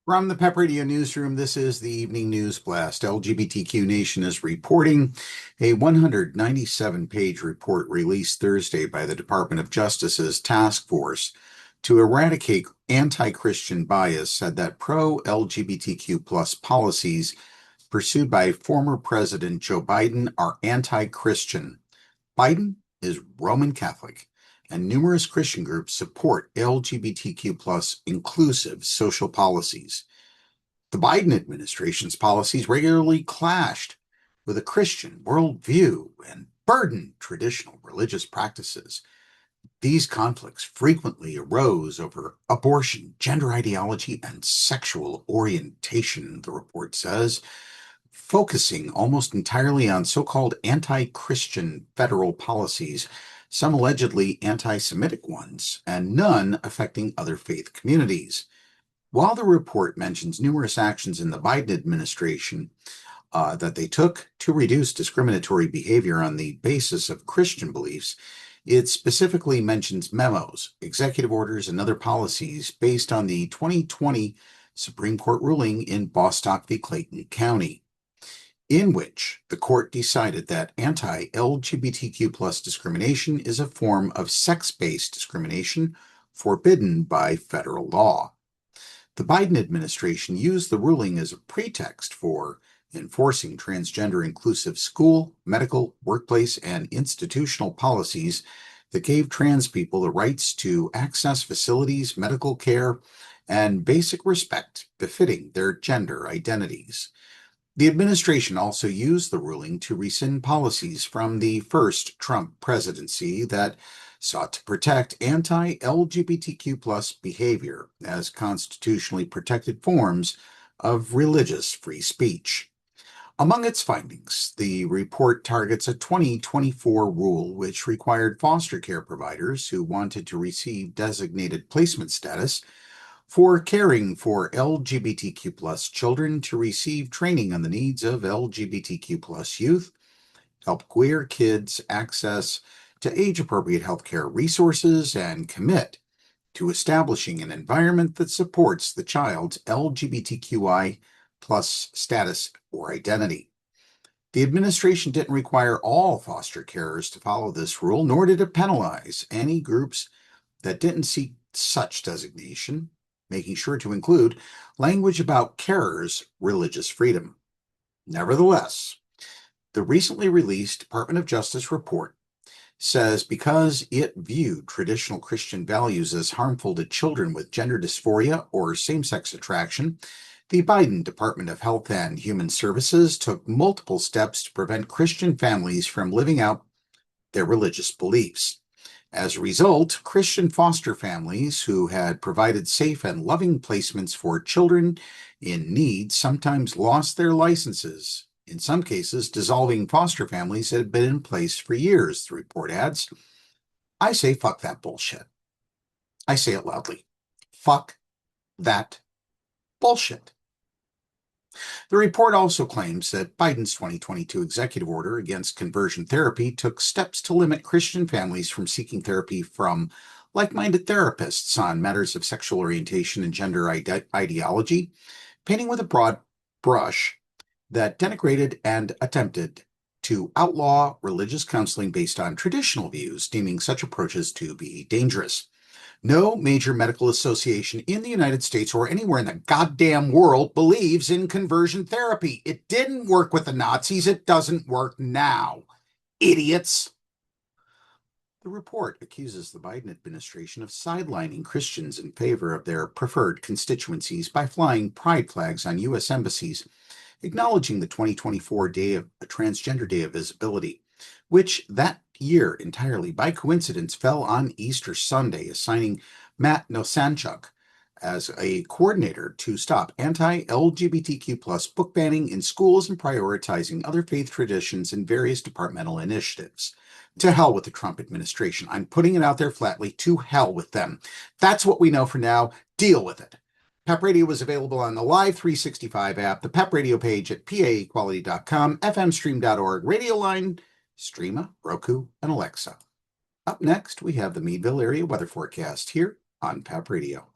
From the PEP Radio Newsroom, this is the Evening News Blast. LGBTQ Nation is reporting a 197-page report released Thursday by the Department of Justice's Task Force to Eradicate Anti-Christian Bias said that pro-LGBTQ plus policies pursued by former President Joe Biden are anti-Christian. Biden is Roman Catholic, and numerous Christian groups support LGBTQ plus inclusive social policies. The Biden administration's policies regularly clashed with a Christian worldview and burdened traditional religious practices. These conflicts frequently arose over abortion, gender ideology, and sexual orientation, the report says, focusing almost entirely on so-called anti-Christian federal policies, some allegedly anti-Semitic ones, and none affecting other faith communities. While the report mentions numerous actions in the Biden administration that they took to reduce discriminatory behavior on the basis of Christian beliefs, it specifically mentions memos, executive orders, and other policies based on the 2020 Supreme Court ruling in Bostock v. Clayton County, in which the court decided that anti-LGBTQ plus discrimination is a form of sex-based discrimination forbidden by federal law. The Biden administration used the ruling as a pretext for enforcing transgender inclusive school, medical, workplace, and institutional policies that gave trans people the rights to access facilities, medical care, and basic respect befitting their gender identities. The administration also used the ruling to rescind policies from the first Trump presidency that sought to protect anti-LGBTQ plus behavior as constitutionally protected forms of religious free speech. Among its findings, the report targets a 2024 rule which required foster care providers who wanted to receive designated placement status for caring for LGBTQ plus children to receive training on the needs of LGBTQ plus youth, help queer kids access to age-appropriate healthcare resources, and commit to establishing an environment that supports the child's LGBTQI plus status or identity. The administration didn't require all foster carers to follow this rule, nor did it penalize any groups that didn't seek such designation, making sure to include language about carers' religious freedom. Nevertheless, the recently released Department of Justice report says because it viewed traditional Christian values as harmful to children with gender dysphoria or same-sex attraction, the Biden Department of Health and Human Services took multiple steps to prevent Christian families from living out their religious beliefs. As a result, Christian foster families who had provided safe and loving placements for children in need sometimes lost their licenses, in some cases dissolving foster families that had been in place for years, the report adds. I say fuck that bullshit. I say it loudly. Fuck that bullshit. The report also claims that Biden's 2022 executive order against conversion therapy took steps to limit Christian families from seeking therapy from like-minded therapists on matters of sexual orientation and gender ideology, painting with a broad brush that denigrated and attempted to outlaw religious counseling based on traditional views, deeming such approaches to be dangerous. No major medical association in the United States or anywhere in the goddamn world believes in conversion therapy. It didn't work with the Nazis. It doesn't work now. Idiots. The report accuses the Biden administration of sidelining Christians in favor of their preferred constituencies by flying pride flags on U.S. embassies, acknowledging the 2024 Transgender Day of Visibility, which that year entirely by coincidence fell on Easter Sunday, assigning Matt Nosanchuk as a coordinator to stop anti-LGBTQ plus book banning in schools and prioritizing other faith traditions in various departmental initiatives. To hell with the Trump administration. I'm putting it out there flatly. To hell with them. That's what we know for now. Deal with it. PEP Radio is available on the Live 365 app, the PEP Radio page at paequality.com, fmstream.org, Radio Line, Streama, Roku, and Alexa. Up next, we have the Meadville area weather forecast here on PEP Radio.